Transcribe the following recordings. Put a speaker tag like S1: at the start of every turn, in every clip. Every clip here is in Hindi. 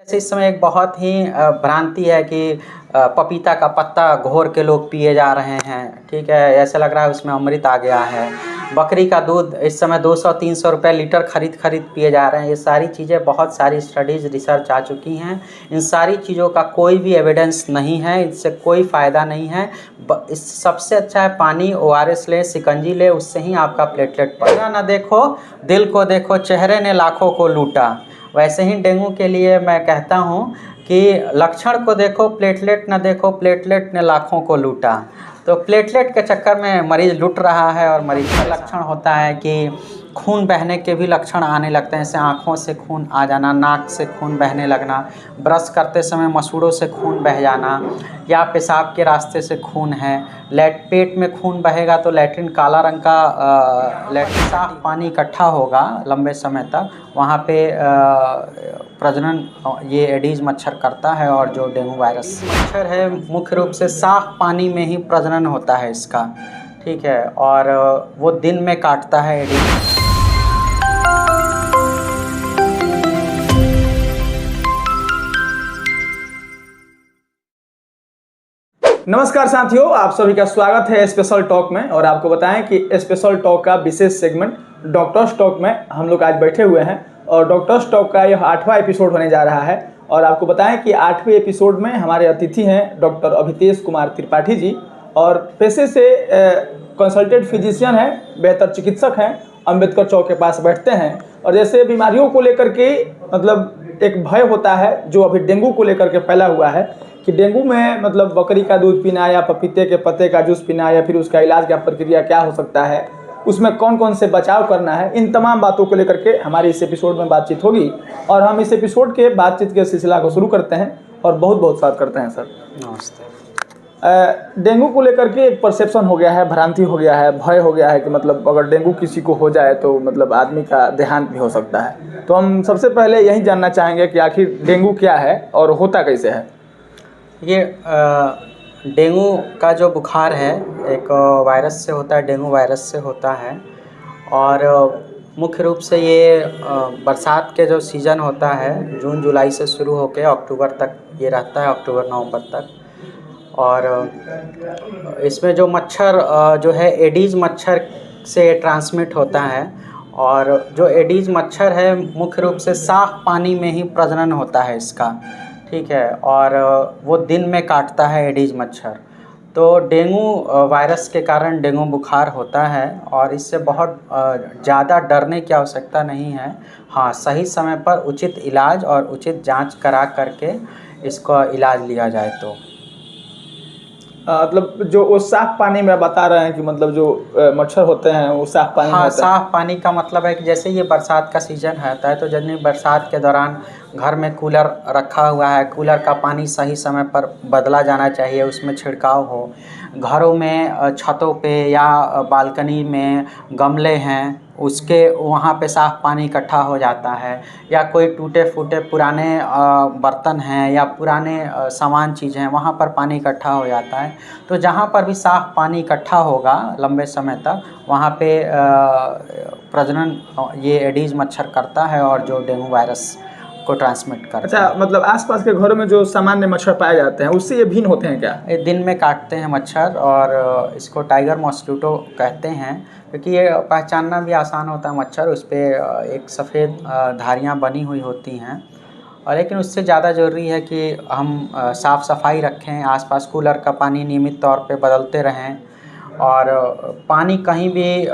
S1: जैसे इस समय एक बहुत ही भ्रांति है कि पपीता का पत्ता घोर के लोग पिए जा रहे हैं। ठीक है, ऐसा लग रहा है उसमें अमृत आ गया है। बकरी का दूध इस समय 200-300 रुपये लीटर खरीद खरीद पिए जा रहे हैं। ये सारी चीज़ें, बहुत सारी स्टडीज़ रिसर्च आ चुकी हैं। इन सारी चीज़ों का कोई भी एविडेंस नहीं है, इससे कोई फ़ायदा नहीं है। इस सबसे अच्छा है पानी, ORS ले, शिकंजी ले, उससे ही आपका प्लेटलेट बढ़ेगा। ना देखो दिल को, देखो चेहरे ने लाखों को लूटा। वैसे ही डेंगू के लिए मैं कहता हूँ कि लक्षण को देखो, प्लेटलेट न देखो, प्लेटलेट ने लाखों को लूटा। तो प्लेटलेट के चक्कर में मरीज़ लुट रहा है और मरीज़ का लक्षण होता है कि खून बहने के भी लक्षण आने लगते हैं। जैसे आँखों से खून आ जाना, नाक से खून बहने लगना, ब्रश करते समय मसूड़ों से खून बह जाना, या पेशाब के रास्ते से खून है। पेट में खून बहेगा तो लैट्रिन काला रंग का लैट्रिन साफ पानी इकट्ठा होगा लंबे समय तक, वहाँ पे प्रजनन ये एडीज मच्छर करता है। और जो डेंगू वायरस मच्छर है, मुख्य रूप से साफ पानी में ही प्रजनन होता है इसका। ठीक है, और वो दिन में काटता है एडीज।
S2: नमस्कार साथियों, आप सभी का स्वागत है स्पेशल टॉक में। और आपको बताएं कि स्पेशल टॉक का विशेष सेगमेंट डॉक्टर्स टॉक में हम लोग आज बैठे हुए हैं और डॉक्टर्स टॉक का यह 8वां एपिसोड होने जा रहा है। और आपको बताएं कि 8वें एपिसोड में हमारे अतिथि हैं डॉक्टर अभितेश कुमार त्रिपाठी जी, और पेशे से कंसल्टेंट फिजिशियन हैं, बेहतर चिकित्सक हैं, अम्बेडकर चौक के पास बैठते हैं। और जैसे बीमारियों को लेकर के मतलब एक भय होता है जो अभी डेंगू को लेकर के फैला हुआ है कि डेंगू में मतलब बकरी का दूध पीना या पपीते के पत्ते का जूस पीना या फिर उसका इलाज का प्रक्रिया क्या हो सकता है, उसमें कौन कौन से बचाव करना है, इन तमाम बातों को लेकर के हमारी इस एपिसोड में बातचीत होगी। और हम इस एपिसोड के बातचीत के सिलसिला को शुरू करते हैं और बहुत बहुत स्वागत करते हैं सर।
S1: नमस्ते।
S2: डेंगू को लेकर के एक परसेप्शन हो गया है, भ्रांति हो गया है, भय हो गया है कि मतलब अगर डेंगू किसी को हो जाए तो मतलब आदमी का देहांत भी हो सकता है। तो हम सबसे पहले यही जानना चाहेंगे कि आखिर डेंगू क्या है और होता कैसे है।
S1: ये डेंगू का जो बुखार है एक वायरस से होता है, डेंगू वायरस से होता है। और मुख्य रूप से ये बरसात के जो सीज़न होता है, जून जुलाई से शुरू होकर अक्टूबर तक ये रहता है, अक्टूबर नवंबर तक। और इसमें जो मच्छर जो है एडीज मच्छर से ट्रांसमिट होता है। और जो एडीज मच्छर है मुख्य रूप से साफ़ पानी में ही प्रजनन होता है इसका। ठीक है, और वो दिन में काटता है एडीज मच्छर। तो डेंगू वायरस के कारण डेंगू बुखार होता है और इससे बहुत ज़्यादा डरने की आवश्यकता नहीं है। हाँ, सही समय पर उचित इलाज और उचित जांच करा करके इसका इलाज लिया जाए तो
S2: मतलब जो वो साफ पानी में बता रहे हैं कि मतलब जो मच्छर होते हैं वो साफ पानी में
S1: हाँ,
S2: होते हैं।
S1: साफ पानी का मतलब है कि जैसे ये बरसात का सीज़न होता है तो जब बरसात के दौरान घर में कूलर रखा हुआ है, कूलर का पानी सही समय पर बदला जाना चाहिए, उसमें छिड़काव हो। घरों में छतों पे या बालकनी में गमले हैं, उसके वहाँ पे साफ़ पानी इकट्ठा हो जाता है। या कोई टूटे फूटे पुराने बर्तन हैं या पुराने सामान चीज़ें हैं, वहाँ पर पानी इकट्ठा हो जाता है। तो जहाँ पर भी साफ़ पानी इकट्ठा होगा लंबे समय तक, वहाँ पे प्रजनन ये एडीज मच्छर करता है और जो डेंगू वायरस को ट्रांसमिट करता है।
S2: अच्छा, मतलब आसपास के घरों में जो सामान्य मच्छर पाए जाते हैं उससे ये भिन्न होते हैं क्या?
S1: ये दिन में काटते हैं मच्छर और इसको टाइगर मॉस्किटो कहते हैं, क्योंकि ये पहचानना भी आसान होता है। मच्छर उस पर एक सफ़ेद धारियाँ बनी हुई होती हैं। और लेकिन उससे ज़्यादा ज़रूरी है कि हम साफ़ सफाई रखें, आसपास कूलर का पानी नियमित तौर पे बदलते रहें और पानी कहीं भी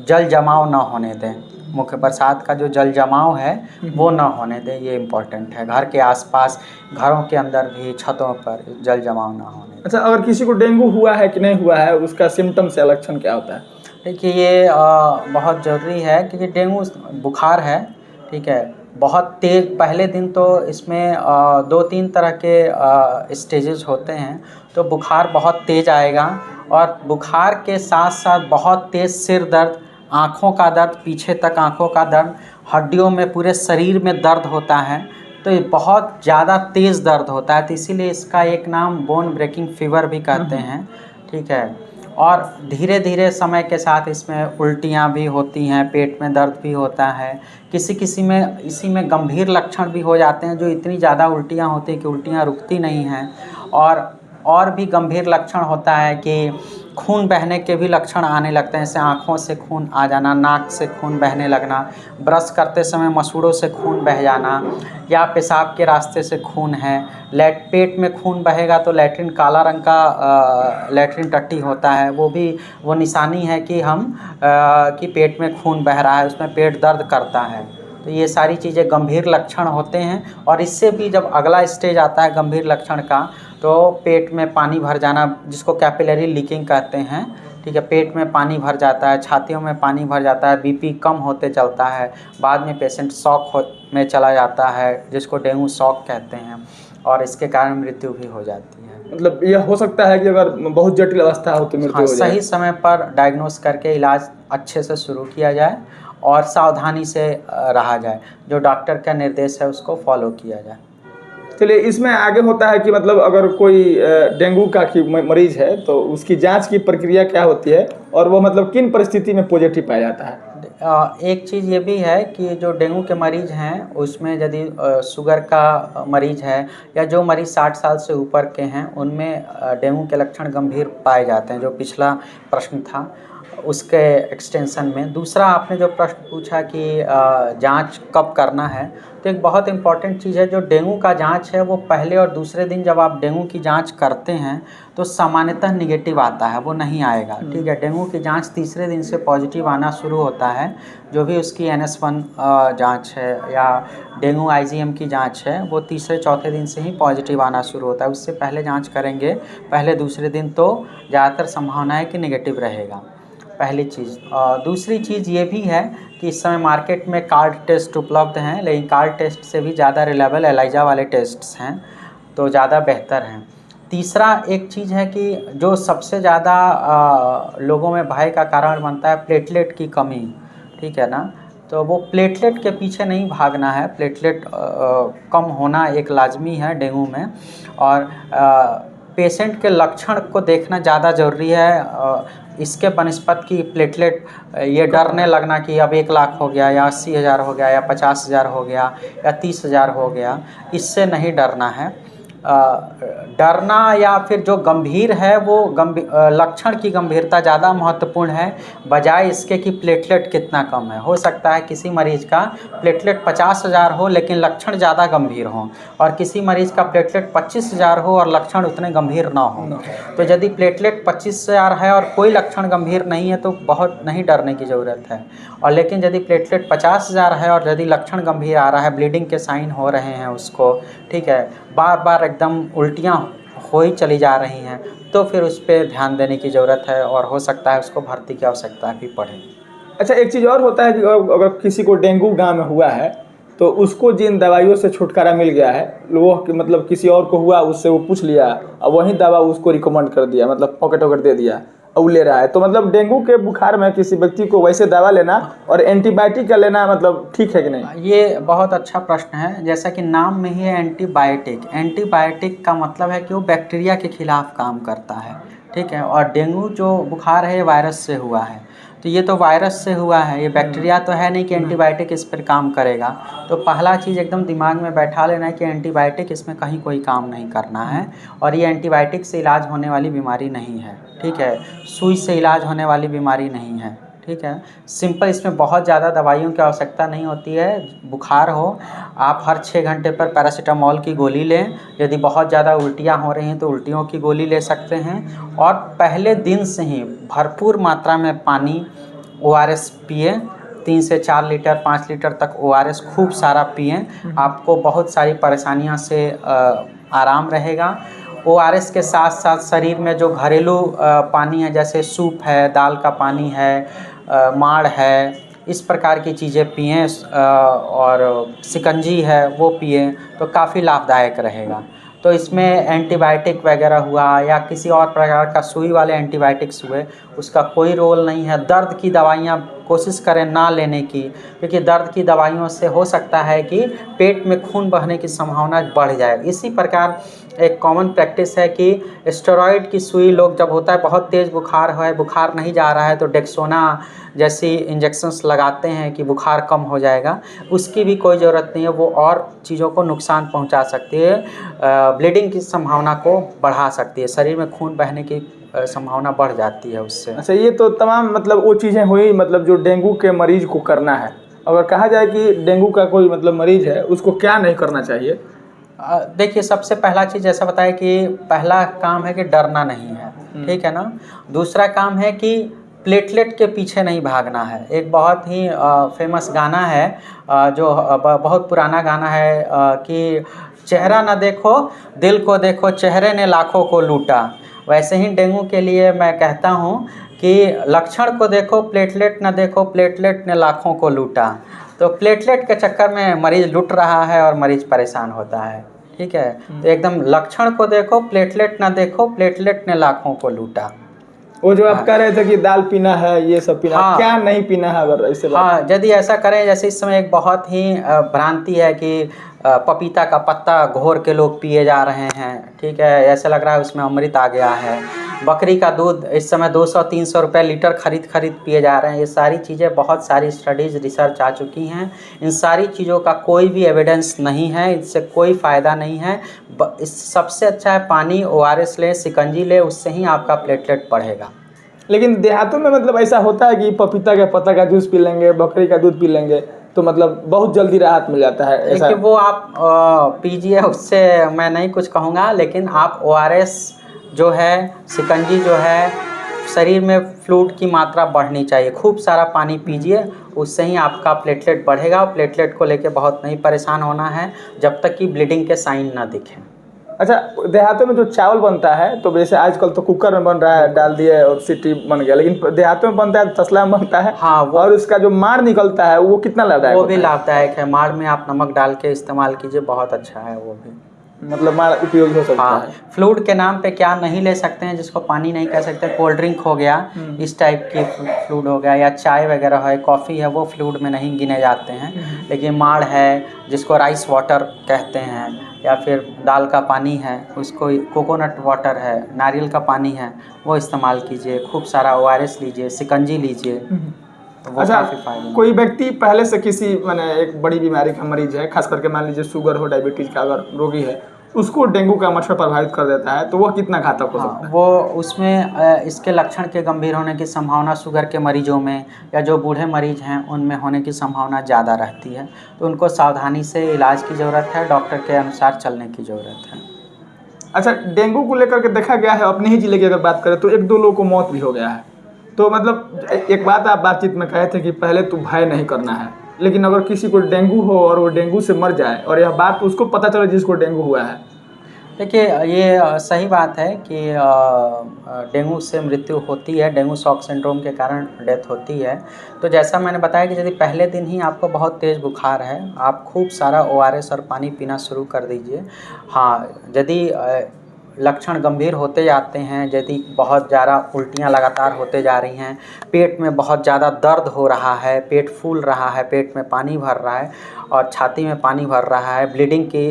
S1: जल जमाव ना होने दें। मुख्य बरसात का जो जल जमाव है वो ना होने दें, ये इम्पोर्टेंट है। घर के आसपास, घरों के अंदर भी, छतों पर जल जमाव ना होने दें।
S2: अच्छा, अगर किसी को डेंगू हुआ है कि नहीं हुआ है, उसका सिम्टम्स या लक्षण क्या होता है?
S1: देखिए, ये बहुत ज़रूरी है क्योंकि डेंगू बुखार है। ठीक है, बहुत तेज़ पहले दिन तो इसमें 2-3 तरह के स्टेजेस होते हैं। तो बुखार बहुत तेज़ आएगा और बुखार के साथ साथ बहुत तेज़ सिर दर्द, आँखों का दर्द, पीछे तक आँखों का दर्द, हड्डियों में, पूरे शरीर में दर्द होता है। तो ये बहुत ज़्यादा तेज़ दर्द होता है, तो इसीलिए इसका एक नाम बोन ब्रेकिंग फीवर भी कहते हैं। ठीक है, और धीरे धीरे समय के साथ इसमें उल्टियाँ भी होती हैं, पेट में दर्द भी होता है, किसी किसी में इसी में गंभीर लक्षण भी हो जाते हैं, जो इतनी ज़्यादा उल्टियाँ होती हैं कि उल्टियाँ रुकती नहीं हैं। और भी गंभीर लक्षण होता है कि खून बहने के भी लक्षण आने लगते हैं, जैसे आँखों से खून आ जाना, नाक से खून बहने लगना, ब्रश करते समय मसूड़ों से खून बह जाना, या पेशाब के रास्ते से खून है। पेट में खून बहेगा तो लैट्रिन काला रंग का लैट्रिन टट्टी होता है, वो निशानी है कि कि पेट में खून बह रहा है, उसमें पेट दर्द करता है। तो ये सारी चीज़ें गंभीर लक्षण होते हैं। और इससे भी जब अगला स्टेज आता है गंभीर लक्षण का, तो पेट में पानी भर जाना, जिसको कैपिलरी लीकिंग कहते हैं, ठीक है। पेट में पानी भर जाता है, छातियों में पानी भर जाता है, बीपी कम होते चलता है, बाद में पेशेंट शॉक में चला जाता है, जिसको डेंगू शॉक कहते हैं, और इसके कारण मृत्यु भी हो जाती है।
S2: मतलब यह हो सकता है कि अगर बहुत जटिल अवस्था हो तो मृत्यु हो जाए।
S1: सही समय पर डायग्नोस करके इलाज अच्छे से शुरू किया जाए और सावधानी से रहा जाए, जो डॉक्टर का निर्देश है उसको फॉलो किया जाए।
S2: चलिए, इसमें आगे होता है कि मतलब अगर कोई डेंगू का मरीज है तो उसकी जांच की प्रक्रिया क्या होती है, और वो मतलब किन परिस्थिति में पॉजिटिव पाया जाता है?
S1: एक चीज़ ये भी है कि जो डेंगू के मरीज हैं उसमें यदि शुगर का मरीज है, या जो मरीज 60 साल से ऊपर के हैं, उनमें डेंगू के लक्षण गंभीर पाए जाते हैं, जो पिछला प्रश्न था उसके एक्सटेंशन में। दूसरा, आपने जो प्रश्न पूछा कि जांच कब करना है, तो एक बहुत इम्पॉर्टेंट चीज़ है, जो डेंगू का जांच है वो पहले और दूसरे दिन जब आप डेंगू की जांच करते हैं तो सामान्यतः निगेटिव आता है, वो नहीं आएगा, ठीक है। डेंगू की जांच तीसरे दिन से पॉजिटिव आना शुरू होता है। जो भी उसकी NS1 जांच है या डेंगू IgM की जांच है, वो तीसरे चौथे दिन से ही पॉजिटिव आना शुरू होता है। उससे पहले जांच करेंगे, पहले दूसरे दिन, तो ज़्यादातर संभावना है कि निगेटिव रहेगा, पहली चीज़। दूसरी चीज़ ये भी है कि इस समय मार्केट में कार्ड टेस्ट उपलब्ध हैं, लेकिन कार्ड टेस्ट से भी ज़्यादा रिलायबल एलाइजा वाले टेस्ट्स हैं, तो ज़्यादा बेहतर हैं। तीसरा एक चीज़ है कि जो सबसे ज़्यादा लोगों में भय का कारण बनता है, प्लेटलेट की कमी, ठीक है ना। तो वो प्लेटलेट के पीछे नहीं भागना है, प्लेटलेट कम होना एक लाजमी है डेंगू में। और पेशेंट के लक्षण को देखना ज़्यादा ज़रूरी है, इसके बनस्पत की प्लेटलेट ये डरने लगना कि अब 1 लाख हो गया, या 80,000 हो गया, या 50,000 हो गया, या 30,000 हो गया, इससे नहीं डरना है। डरना या फिर जो गंभीर है वो लक्षण की गंभीरता ज़्यादा महत्वपूर्ण है, बजाय इसके कि प्लेटलेट कितना कम है। हो सकता है किसी मरीज़ का प्लेटलेट 50,000 हो लेकिन लक्षण ज़्यादा गंभीर हों, और किसी मरीज़ का प्लेटलेट 25,000 हो और लक्षण उतने गंभीर ना हो। तो यदि प्लेटलेट 25,000 है और कोई लक्षण गंभीर नहीं है तो बहुत नहीं डरने की ज़रूरत है। और लेकिन यदि प्लेटलेट 50,000 है और यदि लक्षण गंभीर आ रहा है, ब्लीडिंग के साइन हो रहे हैं उसको, ठीक है, बार बार एकदम उल्टियाँ हो ही चली जा रही हैं, तो फिर उस पर ध्यान देने की ज़रूरत है, और हो सकता है उसको भर्ती की आवश्यकता भी पड़े।
S2: अच्छा, एक चीज़ और होता है कि अगर किसी को डेंगू गांव में हुआ है तो उसको जिन दवाइयों से छुटकारा मिल गया है, वो मतलब किसी और को हुआ, उससे वो पूछ लिया और वही दवा उसको रिकमेंड कर दिया, मतलब पॉकेट वॉकेट दे दिया और ले रहा है, तो मतलब डेंगू के बुखार में किसी व्यक्ति को वैसे दवा लेना और एंटीबायोटिक का लेना मतलब ठीक है कि नहीं?
S1: ये बहुत अच्छा प्रश्न है। जैसा कि नाम में ही है एंटीबायोटिक, एंटीबायोटिक का मतलब है कि वो बैक्टीरिया के खिलाफ काम करता है, ठीक है। और डेंगू जो बुखार है ये वायरस से हुआ है, तो ये तो वायरस से हुआ है, ये बैक्टीरिया तो है नहीं कि एंटीबायोटिक इस पर काम करेगा। तो पहला चीज़ एकदम दिमाग में बैठा लेना है कि एंटीबायोटिक इसमें कहीं कोई काम नहीं करना है, और ये एंटीबायोटिक से इलाज होने वाली बीमारी नहीं है, ठीक है। सुई से इलाज होने वाली बीमारी नहीं है, ठीक है। सिंपल, इसमें बहुत ज़्यादा दवाइयों की आवश्यकता नहीं होती है। बुखार हो, आप हर 6 घंटे पर पैरासीटामोल की गोली लें। यदि बहुत ज़्यादा उल्टियाँ हो रही हैं तो उल्टियों की गोली ले सकते हैं, और पहले दिन से ही भरपूर मात्रा में पानी, ORS पिए, 3 से 4 लीटर 5 लीटर तक ORS खूब सारा पिएँ। आपको बहुत सारी परेशानियों से आराम रहेगा। ORS के साथ साथ शरीर में जो घरेलू पानी है, जैसे सूप है, दाल का पानी है, माड़ है, इस प्रकार की चीज़ें पिएँ, और शिकंजी है वो पिएँ, तो काफ़ी लाभदायक रहेगा। तो इसमें एंटीबायोटिक वगैरह हुआ या किसी और प्रकार का सुई वाले एंटीबायोटिक्स हुए, उसका कोई रोल नहीं है। दर्द की दवाइयाँ कोशिश करें ना लेने की, क्योंकि दर्द की दवाइयों से हो सकता है कि पेट में खून बहने की संभावना बढ़ जाए। इसी प्रकार एक कॉमन प्रैक्टिस है कि स्टेरॉइड की सुई लोग जब होता है बहुत तेज़ बुखार है, बुखार नहीं जा रहा है, तो डेक्सोना जैसी इंजेक्शंस लगाते हैं कि बुखार कम हो जाएगा। उसकी भी कोई ज़रूरत नहीं है, वो और चीज़ों को नुकसान पहुंचा सकती है, ब्लीडिंग की संभावना को बढ़ा सकती है, शरीर में खून बहने की संभावना बढ़ जाती है उससे।
S2: अच्छा, ये तो तमाम मतलब वो चीज़ें हुई मतलब जो डेंगू के मरीज को करना है। अगर कहा जाए कि डेंगू का कोई मतलब मरीज है उसको क्या नहीं करना चाहिए?
S1: देखिए, सबसे पहला चीज़ ऐसा बताया कि पहला काम है कि डरना नहीं है, ठीक है ना। दूसरा काम है कि प्लेटलेट के पीछे नहीं भागना है। एक बहुत ही फेमस गाना है, जो बहुत पुराना गाना है, कि चेहरा न देखो दिल को देखो, चेहरे ने लाखों को लूटा। वैसे ही डेंगू के लिए मैं कहता हूँ कि लक्षण को देखो, प्लेटलेट न देखो, प्लेटलेट ने लाखों को लूटा। तो प्लेटलेट के चक्कर में मरीज़ लुट रहा है और मरीज़ परेशान होता है, ठीक है। तो एकदम लक्षण को देखो, प्लेटलेट ना देखो, प्लेटलेट ने लाखों को लूटा।
S2: वो जो आप कह रहे थे कि दाल पीना है, ये सब पीना,
S1: हाँ,
S2: क्या नहीं पीना है अगर ऐसे बात?
S1: हाँ, यदि ऐसा करें, जैसे इस समय एक बहुत ही भ्रांति है कि पपीता का पत्ता घोर के लोग पिए जा रहे हैं, ठीक है। ऐसा लग रहा है उसमें अमृत आ गया है। बकरी का दूध इस समय 200-300 रुपये लीटर खरीद पिए जा रहे हैं। ये सारी चीज़ें, बहुत सारी स्टडीज़, रिसर्च आ चुकी हैं। इन सारी चीज़ों का कोई भी एविडेंस नहीं है, इससे कोई फ़ायदा नहीं है। इस सबसे अच्छा है पानी, ORS लें, शिकंजी लें, उससे ही आपका प्लेटलेट बढ़ेगा।
S2: लेकिन देहातों में मतलब ऐसा होता है कि पपीता के पत्ता का जूस पी लेंगे, बकरी का दूध पी लेंगे तो मतलब बहुत जल्दी राहत मिल जाता है, ऐसा?
S1: देखिए, वो आप पीजिए, उससे मैं नहीं कुछ कहूँगा, लेकिन आप ORS जो है, शिकंजी जो है, शरीर में फ्लूइड की मात्रा बढ़नी चाहिए। खूब सारा पानी पीजिए, उससे ही आपका प्लेटलेट बढ़ेगा। प्लेटलेट को लेके बहुत नहीं परेशान होना है जब तक कि ब्लीडिंग के साइन ना दिखें।
S2: अच्छा, देहातों में जो चावल बनता है तो वैसे आजकल तो कुकर में बन रहा है, डाल दिए और सीटी बन गया, लेकिन देहातों में बनता है, तसला में बनता है।
S1: हाँ,
S2: और उसका जो मार निकलता है वो कितना लाभदायक
S1: वो
S2: होता
S1: भी
S2: है?
S1: लाभदायक है। माड़ में आप नमक डाल के इस्तेमाल कीजिए, बहुत अच्छा है वो भी।
S2: मतलब मार उपयोगी हो सकता
S1: हाँ,
S2: है।
S1: फ्लूइड के नाम पे क्या नहीं ले सकते हैं, जिसको पानी नहीं कह सकते, कोल्ड ड्रिंक हो गया, इस टाइप की फ्लूइड हो गया, या चाय वगैरह है, कॉफ़ी है, वो फ्लूइड में नहीं गिने जाते हैं। लेकिन माड़ है, जिसको राइस वाटर कहते हैं, या फिर दाल का पानी है, उसको कोकोनट वाटर है, नारियल का पानी है, वो इस्तेमाल कीजिए। खूब सारा ORS लीजिए, शिकंजी लीजिए, तो वो
S2: अच्छा,
S1: काफ़ी फायदेमंद।
S2: कोई व्यक्ति पहले से किसी माने एक बड़ी बीमारी का मरीज है, खास करके मान लीजिए शुगर हो, डायबिटीज का अगर रोगी है, उसको डेंगू का मच्छर प्रभावित कर देता है, तो वह कितना घातक हो सकता
S1: हाँ,
S2: है?
S1: वो उसमें इसके लक्षण के गंभीर होने की संभावना शुगर के मरीजों में, या जो बूढ़े मरीज हैं उनमें होने की संभावना ज़्यादा रहती है। तो उनको सावधानी से इलाज की ज़रूरत है, डॉक्टर के अनुसार चलने की ज़रूरत है।
S2: अच्छा, डेंगू को लेकर के देखा गया है, अपने ही जिले की अगर बात करें तो 1-2 लोगों को मौत भी हो गया है। तो मतलब एक बात आप बातचीत में कहे थे कि पहले तो भय नहीं करना है, लेकिन अगर किसी को डेंगू हो और वो डेंगू से मर जाए और यह बात उसको पता चले जिसको डेंगू हुआ है।
S1: देखिए, ये सही बात है कि डेंगू से मृत्यु होती है, डेंगू शॉक सिंड्रोम के कारण डेथ होती है। तो जैसा मैंने बताया कि यदि पहले दिन ही आपको बहुत तेज़ बुखार है, आप खूब सारा ORS और पानी पीना शुरू कर दीजिए। हाँ, यदि लक्षण गंभीर होते जाते हैं, यदि बहुत ज़्यादा उल्टियाँ लगातार होते जा रही हैं, पेट में बहुत ज़्यादा दर्द हो रहा है, पेट फूल रहा है, पेट में पानी भर रहा है और छाती में पानी भर रहा है, ब्लीडिंग की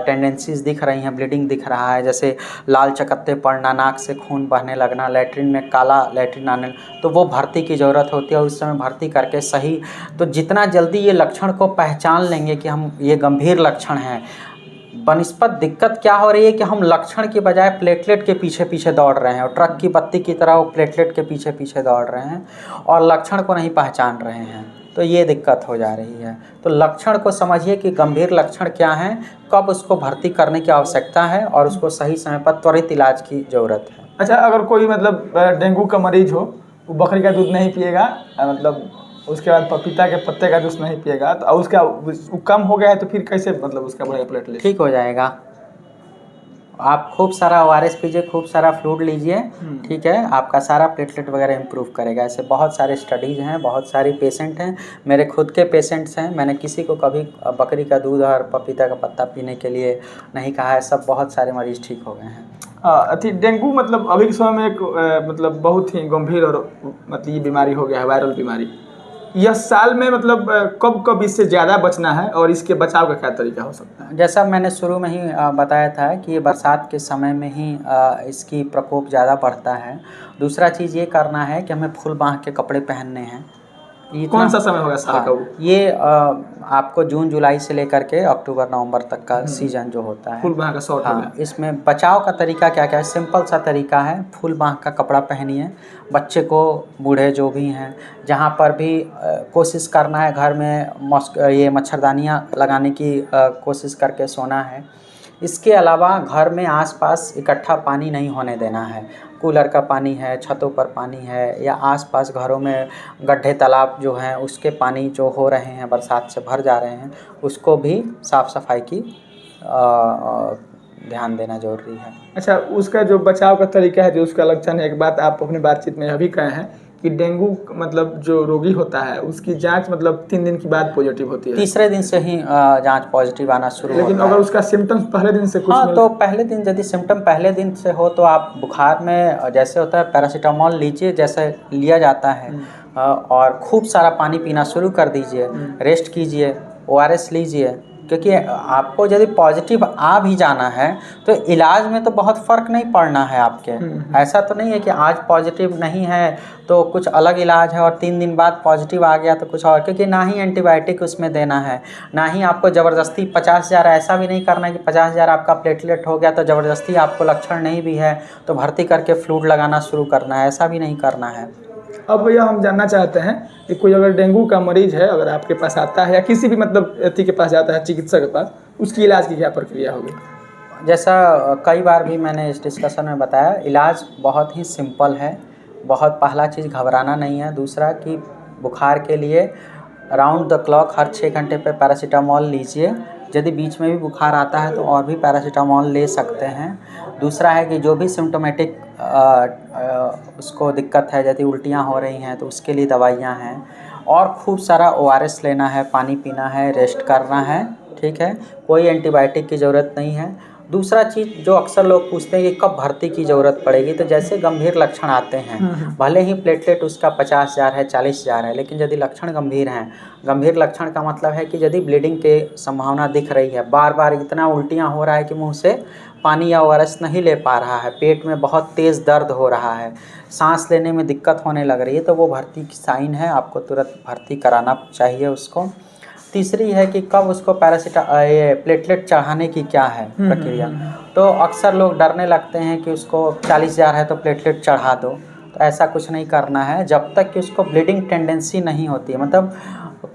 S1: टेंडेंसीज़ दिख रही हैं, ब्लीडिंग दिख रहा है, जैसे लाल चकत्ते पड़ना, नाक से खून बहने लगना, लैट्रिन में काला लैट्रिन आने, तो वो भर्ती की ज़रूरत होती है। उस समय भर्ती करके सही, तो जितना जल्दी ये लक्षण को पहचान लेंगे कि हम ये गंभीर लक्षण हैं, बनिस्पत दिक्कत क्या हो रही है कि हम लक्षण की बजाय प्लेटलेट के पीछे पीछे दौड़ रहे हैं, और ट्रक की बत्ती की तरह वो प्लेटलेट के पीछे पीछे दौड़ रहे हैं और लक्षण को नहीं पहचान रहे हैं। तो ये दिक्कत हो जा रही है। तो लक्षण को समझिए कि गंभीर लक्षण क्या हैं, कब उसको भर्ती करने की आवश्यकता है और उसको सही समय पर त्वरित इलाज की ज़रूरत है।
S2: अच्छा, अगर कोई मतलब डेंगू का मरीज हो, वो बकरी का दूध नहीं पिएगा, मतलब उसके बाद पपीता के पत्ते का जूस नहीं पिएगा, तो उसका वो कम हो गया है तो फिर कैसे मतलब उसका बढ़ेगा प्लेटलेट?
S1: ठीक हो जाएगा। आप खूब सारा ORS पीजिए, खूब सारा फ्लूइड लीजिए, ठीक है, आपका सारा प्लेटलेट वगैरह इम्प्रूव करेगा। ऐसे बहुत सारे स्टडीज़ हैं, बहुत सारी पेशेंट हैं, मेरे खुद के पेशेंट्स हैं। मैंने किसी को कभी बकरी का दूध और पपीता का पत्ता पीने के लिए नहीं कहा है, सब बहुत सारे मरीज़ ठीक हो गए हैं।
S2: अथी डेंगू मतलब अभी के समय में एक मतलब बहुत ही गंभीर और मतलब ये बीमारी हो गया है, वायरल बीमारी। यह साल में मतलब कब कब इससे ज़्यादा बचना है और इसके बचाव का क्या तरीका हो सकता है?
S1: जैसा मैंने शुरू में ही बताया था कि ये बरसात के समय में ही इसकी प्रकोप ज़्यादा बढ़ता है। दूसरा चीज़ ये करना है कि हमें फुल बाँह के कपड़े पहनने हैं।
S2: कौन सा समय होगा साल का वो?
S1: ये आपको जून जुलाई से लेकर के अक्टूबर नवंबर तक का सीजन जो होता है।
S2: फुल बाँह का शॉर्ट हो
S1: हाँ,
S2: गया।
S1: इसमें बचाव का तरीका क्या क्या है? सिंपल सा तरीका है, फुल बाँह का कपड़ा पहनिए। बच्चे को, बूढ़े जो भी हैं, जहाँ पर भी कोशिश करना है घर में ये मच्छरदानियाँ लगाने की कोशिश करके सोना है। इसके अलावा घर में आसपास इकट्ठा पानी नहीं होने देना है। कूलर का पानी है, छतों पर पानी है, या आसपास घरों में गड्ढे तालाब जो हैं उसके पानी जो हो रहे हैं, बरसात से भर जा रहे हैं, उसको भी साफ़ सफाई की ध्यान देना ज़रूरी है।
S2: अच्छा, उसका जो बचाव का तरीका है, जो उसका लक्षण है, एक बात आप अपनी बातचीत में यह भी कहे हैं कि डेंगू मतलब जो रोगी होता है उसकी जांच मतलब 3 दिन के बाद पॉजिटिव होती है।
S1: तीसरे दिन से ही जांच पॉजिटिव आना शुरू होता है।
S2: लेकिन अगर उसका सिम्टम्स पहले दिन से कुछ
S1: तो पहले दिन यदि सिम्टम पहले दिन से हो तो आप बुखार में जैसे होता है पैरासीटामोल लीजिए, जैसे लिया जाता है, और खूब सारा पानी पीना शुरू कर दीजिए, रेस्ट कीजिए, ORS लीजिए। क्योंकि आपको यदि पॉजिटिव आ भी जाना है तो इलाज में तो बहुत फ़र्क नहीं पड़ना है आपके। ऐसा तो नहीं है कि आज पॉजिटिव नहीं है तो कुछ अलग इलाज है और 3 दिन बाद पॉजिटिव आ गया तो कुछ और, क्योंकि ना ही एंटीबायोटिक उसमें देना है, ना ही आपको ज़बरदस्ती 50,000, ऐसा भी नहीं करना है कि 50,000 आपका प्लेटलेट हो गया तो ज़बरदस्ती आपको लक्षण नहीं भी है तो भर्ती करके फ्लूइड लगाना शुरू करना है, ऐसा भी नहीं करना है।
S2: अब भैया हम जानना चाहते हैं कि कोई अगर डेंगू का मरीज़ है, अगर आपके पास आता है या किसी भी मतलब व्यक्ति के पास जाता है चिकित्सक के पास, उसकी इलाज की क्या प्रक्रिया होगी?
S1: जैसा कई बार भी मैंने इस डिस्कशन में बताया, इलाज बहुत ही सिंपल है। बहुत पहला चीज़ घबराना नहीं है। दूसरा कि बुखार के लिए राउंड द क्लॉक हर 6 घंटे पे पैरासीटामोल लीजिए। यदि बीच में भी बुखार आता है तो और भी पैरासीटामोल ले सकते हैं। दूसरा है कि जो भी सिम्टोमेटिक उसको दिक्कत है, यदि उल्टियाँ हो रही हैं तो उसके लिए दवाइयाँ हैं, और खूब सारा ORS लेना है, पानी पीना है, रेस्ट करना है, ठीक है। कोई एंटीबायोटिक की ज़रूरत नहीं है। दूसरा चीज़ जो अक्सर लोग पूछते हैं कि कब भर्ती की ज़रूरत पड़ेगी, तो जैसे गंभीर लक्षण आते हैं, भले ही प्लेटलेट उसका 50,000 है, 40,000 है, लेकिन यदि लक्षण गंभीर हैं, गंभीर लक्षण का मतलब है कि यदि ब्लीडिंग की संभावना दिख रही है, बार बार इतना उल्टियाँ हो रहा है कि मुंह से पानी या ORS नहीं ले पा रहा है, पेट में बहुत तेज़ दर्द हो रहा है, सांस लेने में दिक्कत होने लग रही है, तो वो भर्ती की साइन है, आपको तुरंत भर्ती कराना चाहिए उसको। तीसरी है कि कब उसको ये प्लेटलेट चढ़ाने की क्या है प्रक्रिया। तो अक्सर लोग डरने लगते हैं कि उसको 40,000 है तो प्लेटलेट चढ़ा दो, तो ऐसा कुछ नहीं करना है। जब तक कि उसको ब्लीडिंग टेंडेंसी नहीं होती है, मतलब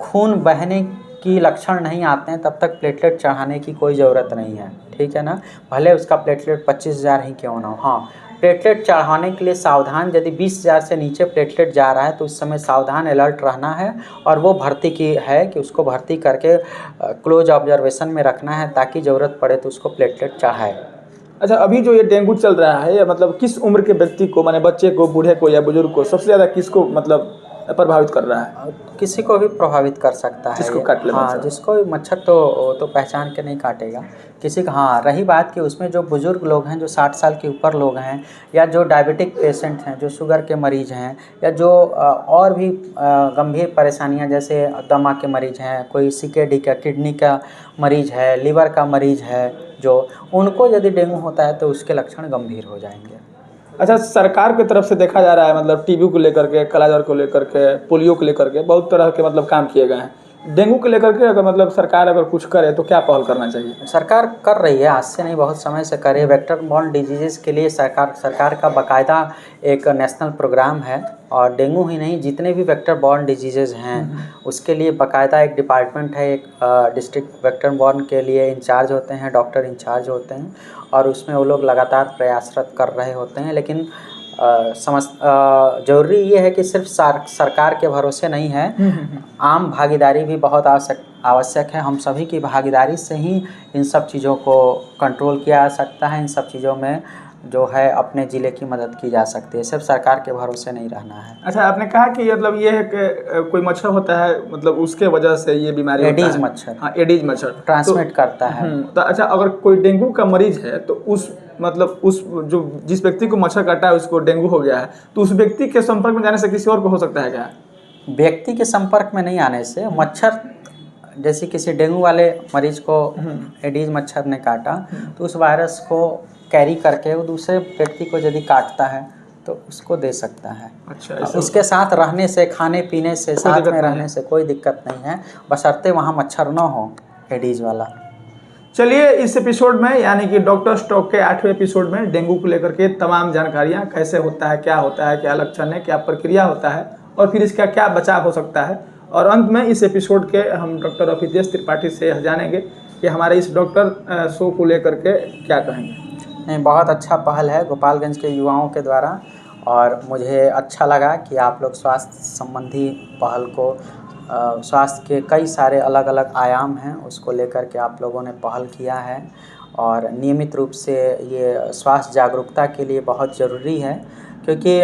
S1: खून बहने की लक्षण नहीं आते हैं, तब तक प्लेटलेट चढ़ाने की कोई ज़रूरत नहीं है, ठीक है ना। भले उसका प्लेटलेट 25,000 ही क्यों ना हो। हाँ, प्लेटलेट चढ़ाने के लिए सावधान, यदि 20,000 से नीचे प्लेटलेट जा रहा है तो उस समय सावधान अलर्ट रहना है, और वो भर्ती की है कि उसको भर्ती करके क्लोज ऑब्जर्वेशन में रखना है, ताकि ज़रूरत पड़े तो उसको प्लेटलेट चढ़ाए।
S2: अच्छा, अभी जो ये डेंगू चल रहा है, या मतलब किस उम्र के व्यक्ति को, माने बच्चे को, बूढ़े को या बुजुर्ग को सबसे ज़्यादा किसको मतलब प्रभावित कर रहा है?
S1: किसी को भी प्रभावित कर सकता है,
S2: जिसको काट ले
S1: हाँ, जिसको मच्छर तो पहचान के नहीं काटेगा किसी का। हाँ, रही बात कि उसमें जो बुज़ुर्ग लोग हैं, जो 60 साल के ऊपर लोग हैं, या जो डायबिटिक पेशेंट हैं, जो शुगर के मरीज़ हैं, या जो और भी गंभीर परेशानियां जैसे दमा के मरीज़ हैं, कोई CKD का, किडनी का मरीज़ है, लिवर का मरीज़ है, जो उनको यदि डेंगू होता है तो उसके लक्षण गंभीर हो जाएंगे।
S2: अच्छा, सरकार की तरफ से देखा जा रहा है मतलब टीबी को लेकर के, कालाजार को लेकर के, पोलियो को लेकर के बहुत तरह के मतलब काम किए गए हैं। डेंगू को लेकर के अगर मतलब सरकार अगर कुछ करे तो क्या पहल करना चाहिए?
S1: सरकार कर रही है, आज से नहीं बहुत समय से करे। वेक्टर बॉर्न डिजीज़ के लिए सरकार का बाकायदा एक नेशनल प्रोग्राम है, और डेंगू ही नहीं, जितने भी वेक्टर बॉर्न डिजीज़ हैं उसके लिए बाकायदा एक डिपार्टमेंट है। एक डिस्ट्रिक्ट वेक्टर बॉर्न के लिए इंचार्ज होते हैं, डॉक्टर इंचार्ज होते हैं, और उसमें वो लोग लगातार प्रयासरत कर रहे होते हैं। लेकिन ज़रूरी ये है कि सिर्फ सरकार के भरोसे नहीं है, आम भागीदारी भी बहुत आवश्यक है। हम सभी की भागीदारी से ही इन सब चीज़ों को कंट्रोल किया जा सकता है। इन सब चीज़ों में जो है अपने ज़िले की मदद की जा सकती है, सिर्फ सरकार के भरोसे नहीं रहना है।
S2: अच्छा, आपने कहा कि मतलब ये है कि कोई मच्छर होता है, मतलब उसके वजह से ये बीमारी
S1: एडीज मच्छर,
S2: हाँ, एडीज मच्छर
S1: ट्रांसमिट करता है।
S2: तो अच्छा, अगर कोई डेंगू का मरीज है तो उस जिस व्यक्ति को मच्छर काटा है उसको डेंगू हो गया है, तो उस व्यक्ति के संपर्क में जाने से किसी और को हो सकता है क्या?
S1: व्यक्ति के संपर्क में नहीं आने से मच्छर, जैसे किसी डेंगू वाले मरीज को एडीज मच्छर ने काटा तो उस वायरस को कैरी करके वो दूसरे व्यक्ति को यदि काटता है तो उसको दे सकता है।
S2: अच्छा,
S1: उसके साथ रहने से, खाने पीने से, साथ में रहने से कोई दिक्कत नहीं है, बशर्ते वहाँ मच्छर न हो एडीज वाला।
S2: चलिए, इस एपिसोड में यानी कि डॉक्टर स्टॉक के 8वें एपिसोड में डेंगू को लेकर के तमाम जानकारियाँ, कैसे होता है, क्या लक्षण है, क्या प्रक्रिया होता है और फिर इसका क्या बचाव हो सकता है, और अंत में इस एपिसोड के हम डॉक्टर अभितेश त्रिपाठी से जानेंगे कि हमारे इस डॉक्टर शो को लेकर के क्या कहेंगे।
S1: नहीं, बहुत अच्छा पहल है गोपालगंज के युवाओं के द्वारा, और मुझे अच्छा लगा कि आप लोग स्वास्थ्य संबंधी पहल को, स्वास्थ्य के कई सारे अलग अलग आयाम हैं उसको लेकर के आप लोगों ने पहल किया है, और नियमित रूप से ये स्वास्थ्य जागरूकता के लिए बहुत ज़रूरी है, क्योंकि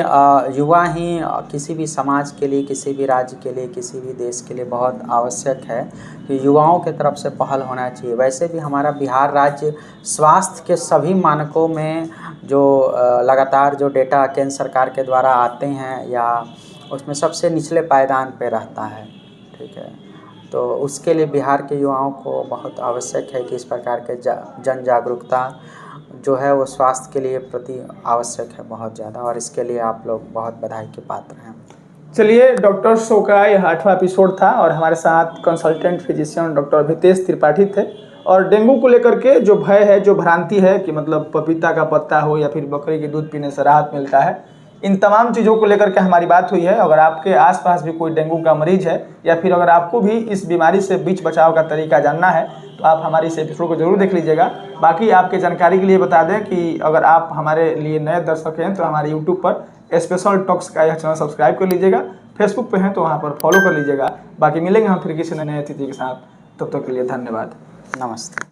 S1: युवा ही किसी भी समाज के लिए, किसी भी राज्य के लिए, किसी भी देश के लिए बहुत आवश्यक है कि युवाओं के तरफ से पहल होना चाहिए। वैसे भी हमारा बिहार राज्य स्वास्थ्य के सभी मानकों में जो लगातार जो डेटा केंद्र सरकार के द्वारा आते हैं या उसमें सबसे निचले पायदान पे रहता है, ठीक है। तो उसके लिए बिहार के युवाओं को बहुत आवश्यक है कि इस प्रकार के जन जागरूकता जो है वो स्वास्थ्य के लिए प्रति आवश्यक है बहुत ज़्यादा, और इसके लिए आप लोग बहुत बधाई के पात्र हैं।
S2: चलिए, डॉक्टर शो का यह 8वां एपिसोड था और हमारे साथ कंसल्टेंट फिजिशियन डॉक्टर अभितेश त्रिपाठी थे। और डेंगू को लेकर के जो भय है, जो भ्रांति है कि मतलब पपीता का पत्ता हो या फिर बकरी के दूध पीने से राहत मिलता है, इन तमाम चीज़ों को लेकर के हमारी बात हुई है। अगर आपके आसपास भी कोई डेंगू का मरीज है या फिर अगर आपको भी इस बीमारी से बचाव का तरीका जानना है तो आप हमारी इस एपिसोड को जरूर देख लीजिएगा। बाकी आपके जानकारी के लिए बता दें कि अगर आप हमारे लिए नए दर्शक हैं तो हमारे यूट्यूब पर स्पेशल टॉक्स का यह चैनल सब्सक्राइब कर लीजिएगा, फेसबुक पे हैं तो वहाँ पर फॉलो कर लीजिएगा। बाकी मिलेंगे हम फिर किसी नए अतिथि के साथ, तब तक के लिए धन्यवाद,
S1: नमस्ते।